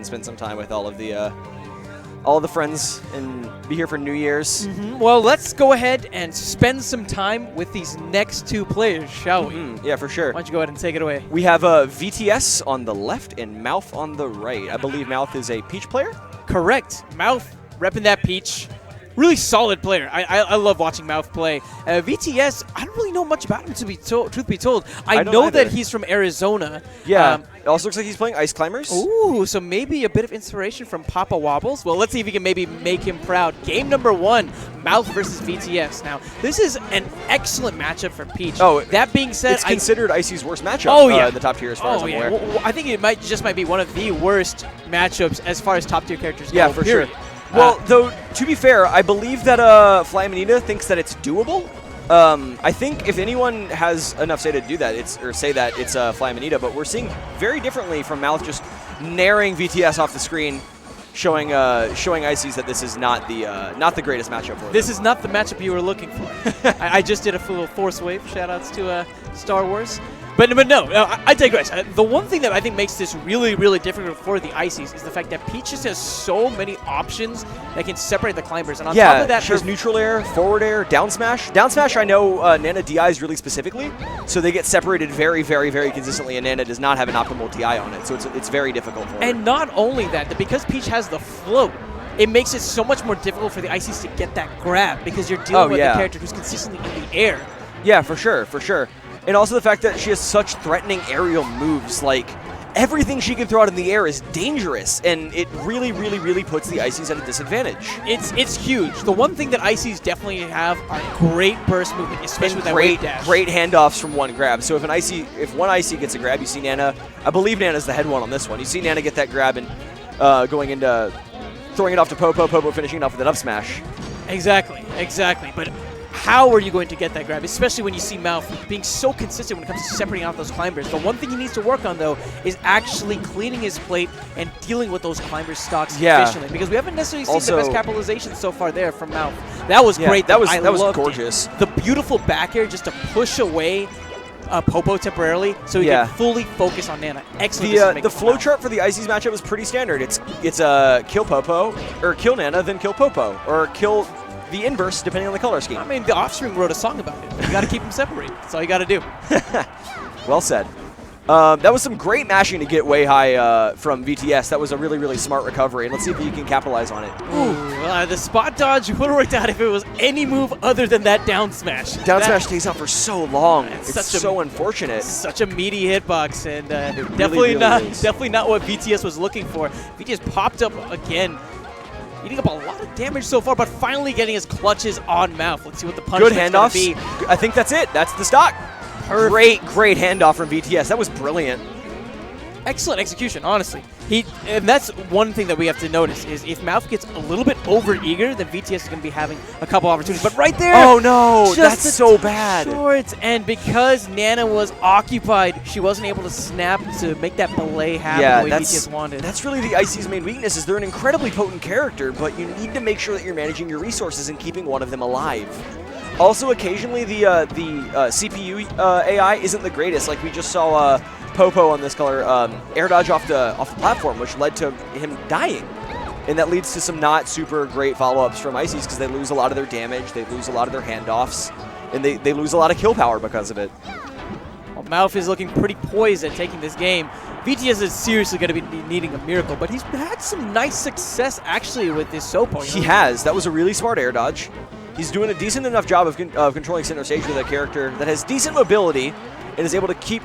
spend some time with all of the friends and be here for New Year's. Well, let's go ahead and spend some time with these next two players, shall we? Yeah, for sure. Why don't you go ahead and take it away? We have VTS on the left and Mouf on the right. I believe Mouf is a Peach player. Correct. Mouf repping that Peach. Really solid player. I love watching Mouf play. VTS, I don't really know much about him, truth be told. I know that he's from Arizona. Yeah. It also looks like he's playing Ice Climbers. Ooh, so maybe a bit of inspiration from Papa Wobbles. Well, let's see if he can maybe make him proud. Game number 1, Mouf versus VTS. Now, this is an excellent matchup for Peach. Oh, that being said, it's considered Icy's worst matchup in the top tier as far as I'm aware. Well, I think it might be one of the worst matchups as far as top tier characters go. Yeah, for sure. Well, though, to be fair, I believe that Flaminita thinks that it's doable. I think if anyone has enough say to do that, it's Flaminita, but we're seeing very differently from Mouf just naring VTS off the screen, showing Ices that this is not the greatest matchup for them. This is not the matchup you were looking for. I just did a little Force Wave, shoutouts to Star Wars. But no, I digress. The one thing that I think makes this really, really difficult for the Ices is the fact that Peach just has so many options that can separate the climbers. And on top of that, she has neutral air, forward air, down smash. Down smash, I know Nana DIs really specifically, so they get separated very, very, very consistently, and Nana does not have an optimal TI on it, so it's very difficult for her. And not only that, because Peach has the float, it makes it so much more difficult for the Ices to get that grab because you're dealing with a character who's consistently in the air. Yeah, for sure, for sure. And also the fact that she has such threatening aerial moves, like everything she can throw out in the air is dangerous, and it really, really, really puts the Ices at a disadvantage. It's huge. The one thing that Ices definitely have are great burst movement, especially with that wave dash. Great handoffs from one grab. So if one Icy gets a grab, you see Nana. I believe Nana's the head one on this one. You see Nana get that grab and going into throwing it off to Popo, Popo finishing it off with an up smash. Exactly. But how are you going to get that grab, especially when you see Mouf being so consistent when it comes to separating out those climbers? The one thing he needs to work on, though, is actually cleaning his plate and dealing with those climber stocks efficiently, because we haven't necessarily seen the best capitalization so far there from Mouf. That was great. That was gorgeous. The beautiful back air just to push away Popo temporarily so he can fully focus on Nana. Excellent. The flow chart for the Ices matchup is pretty standard. It's kill Popo, or kill Nana, then kill Popo, or kill the inverse, depending on the color scheme. I mean, the Offspring wrote a song about it. You got to keep them separated. That's all you got to do. Well said. That was some great mashing to get way high from VTS. That was a really, really smart recovery, and let's see if you can capitalize on it. Ooh, the spot dodge would have worked out if it was any move other than that down smash. Down smash stays out for so long. It's so unfortunate. Such a meaty hitbox, and definitely not what VTS was looking for. VTS popped up again, eating up a lot of damage so far, but finally getting his clutches on Mouf. Let's see what the punishment's going to be. Good handoffs. I think that's it. That's the stock. Perfect. Great handoff from VTS. That was brilliant. Excellent execution, honestly. And that's one thing that we have to notice is if Mouf gets a little bit over-eager, then VTS is going to be having a couple opportunities. But right there, oh no, that's so bad. Short. And because Nana was occupied, she wasn't able to snap to make that belay happen the way VTS wanted. That's really the Icy's main weakness, is they're an incredibly potent character, but you need to make sure that you're managing your resources and keeping one of them alive. Also, occasionally the CPU AI isn't the greatest. Like we just saw Popo on this color air dodge off the platform, which led to him dying. And that leads to some not super great follow-ups from Ices because they lose a lot of their damage, they lose a lot of their handoffs, and they lose a lot of kill power because of it. Well, Mouf is looking pretty poised at taking this game. VTS is seriously going to be needing a miracle, but he's had some nice success actually with this Sopo. He has. That was a really smart air dodge. He's doing a decent enough job of controlling center stage with a character that has decent mobility and is able to keep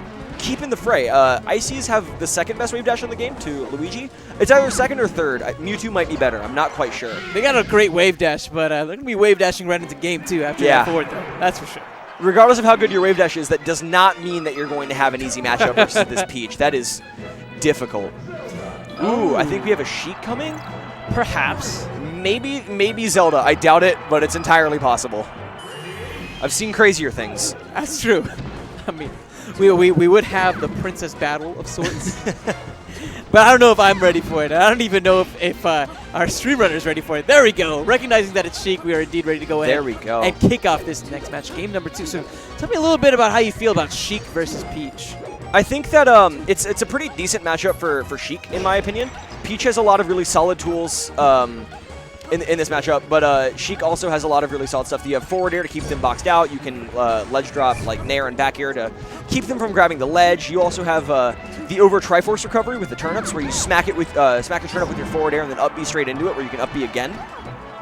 in the fray. Ices have the second best wave dash in the game to Luigi. It's either second or third. Mewtwo might be better. I'm not quite sure. They got a great wave dash, but they're going to be wave dashing right into game 2 after that forward throw. That's for sure. Regardless of how good your wave dash is, that does not mean that you're going to have an easy matchup versus this Peach. That is difficult. Ooh, I think we have a Sheik coming? Perhaps. Maybe Zelda. I doubt it, but it's entirely possible. I've seen crazier things. That's true. I mean, we would have the princess battle of sorts. But I don't know if I'm ready for it. I don't even know if our stream runner is ready for it. There we go. Recognizing that it's Sheik, we are indeed ready to go ahead and kick off this next match, game number 2. So tell me a little bit about how you feel about Sheik versus Peach. I think that it's a pretty decent matchup for Sheik, in my opinion. Peach has a lot of really solid tools in this matchup, but Sheik also has a lot of really solid stuff. You have forward air to keep them boxed out. You can ledge drop like Nair and back air to keep them from grabbing the ledge. You also have the over Triforce recovery with the turnips, where you smack it with smack a turnip with your forward air and then up B straight into it, where you can up B again.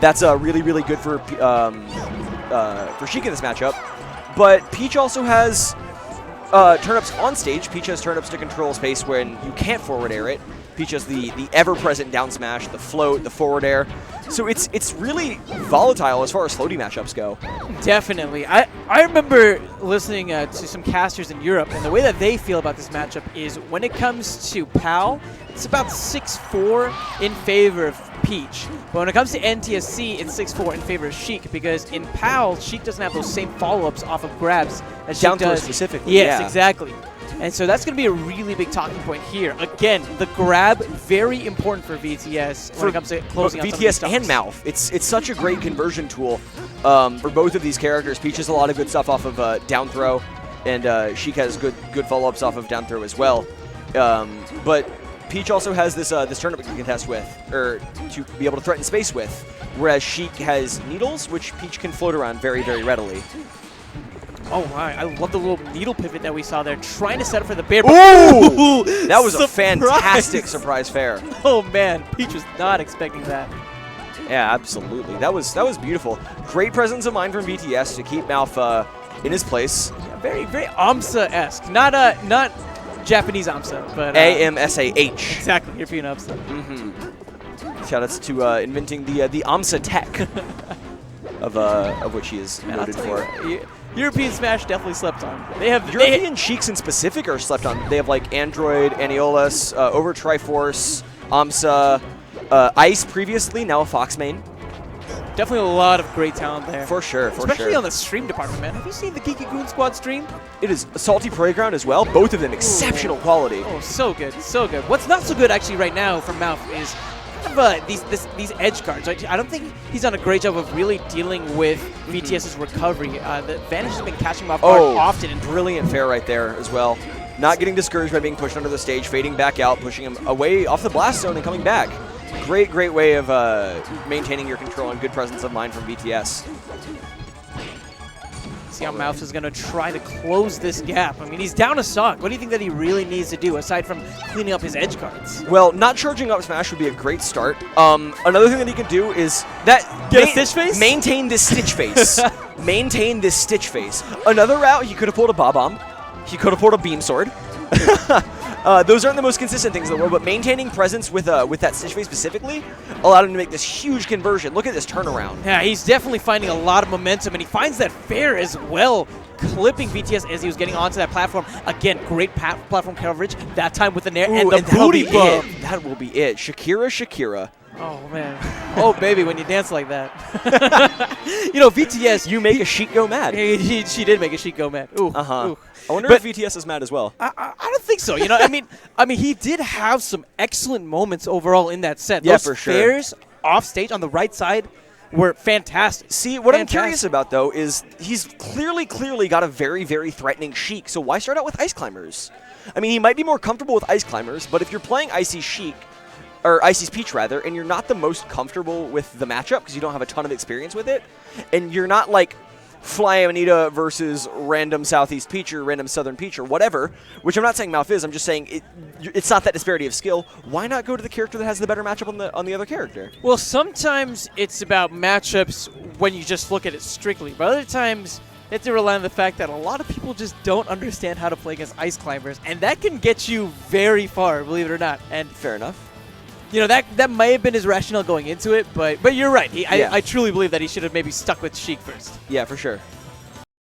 That's really really good for Sheik in this matchup. But Peach also has turnips on stage. Peach has turnips to control space when you can't forward air it. Peach has the ever-present down smash, the float, the forward air. So it's really volatile as far as floaty matchups go. Definitely. I remember listening to some casters in Europe, and the way that they feel about this matchup is when it comes to PAL, it's about 6-4 in favor of Peach. But when it comes to NTSC, it's 6-4 in favor of Sheik, because in PAL, Sheik doesn't have those same follow-ups off of grabs that Sheik does. Down throw specifically, yes, yeah. exactly. And so that's going to be a really big talking point here. Again, the grab, very important for VTS when it comes to closing out VTS and Mouf. It's such a great conversion tool for both of these characters. Peach has a lot of good stuff off of down throw, and Sheik has good follow-ups off of down throw as well. But Peach also has this turnip to contest with, or to be able to threaten space with, whereas Sheik has needles, which Peach can float around very, very readily. Oh, my. I love the little needle pivot that we saw there, trying to set up for the bear. Ooh! That was a fantastic surprise fair. Oh, man. Peach was not expecting that. Yeah, absolutely. That was beautiful. Great presence of mind from VTS to keep Mouf in his place. Yeah, very, very AMSA-esque. Not Japanese AMSA, but... AMSAH. Exactly. European AMSA. Mm-hmm. Shoutouts to inventing the AMSA tech of which he is noted for. European Smash definitely slept on. They have European Sheiks in specific are slept on. They have like Android, Aneolus, Over Triforce, AMSA, Ice previously, now a Fox main. Definitely a lot of great talent there. For sure, for Especially sure. on the stream department, man. Have you seen the Geeky Goon Squad stream? It is a Salty Playground as well. Both of them exceptional quality. Oh, so good, so good. What's not so good actually right now from Mouf is kind of these edge guards. I don't think he's done a great job of really dealing with VTS's recovery. The Vanish has been catching him off guard often. And brilliant fair right there as well. Not getting discouraged by being pushed under the stage, fading back out, pushing him away off the blast zone and coming back. Great way of maintaining your control and good presence of mind from VTS. See how Mouf is going to try to close this gap. I mean, he's down a stock. What do you think that he really needs to do aside from cleaning up his edge guards? Well, not charging up smash would be a great start. Another thing that he can do is that get a stitch face? Maintain this stitch face. Maintain this stitch face. Another route, he could have pulled a Bob-omb. He could have pulled a Beam Sword. Those aren't the most consistent things in the world, but maintaining presence with that stitch face specifically allowed him to make this huge conversion. Look at this turnaround. Yeah, he's definitely finding a lot of momentum, and he finds that fair as well, clipping VTS as he was getting onto that platform. Again, great platform coverage, that time with the Nair and the booty bump. That will be it. Shakira. Oh, man. Oh, baby, when you dance like that. You know, VTS... You make a Sheik go mad. She did make a Sheik go mad. Ooh. Uh-huh. Ooh. I wonder if VTS is mad as well. I don't think so. You know, I mean, he did have some excellent moments overall in that set. Yeah, Those for sure. fairs off stage on the right side were fantastic. See, what I'm curious about, though, is he's clearly got a very, very threatening Sheik, so why start out with Ice Climbers? I mean, he might be more comfortable with Ice Climbers, but if you're playing Icy's Sheik, or Icy's Peach, rather, and you're not the most comfortable with the matchup because you don't have a ton of experience with it, and you're not, like, Fly Amanita versus random Southeast Peach or random Southern Peach or whatever, which I'm not saying Mouf is, I'm just saying it's not that disparity of skill. Why not go to the character that has the better matchup on the other character? Well, sometimes it's about matchups when you just look at it strictly, but other times you have to rely on the fact that a lot of people just don't understand how to play against Ice Climbers, and that can get you very far, believe it or not. And fair enough. You know, that may have been his rationale going into it, but you're right. I truly believe that he should have maybe stuck with Sheik first. Yeah, for sure.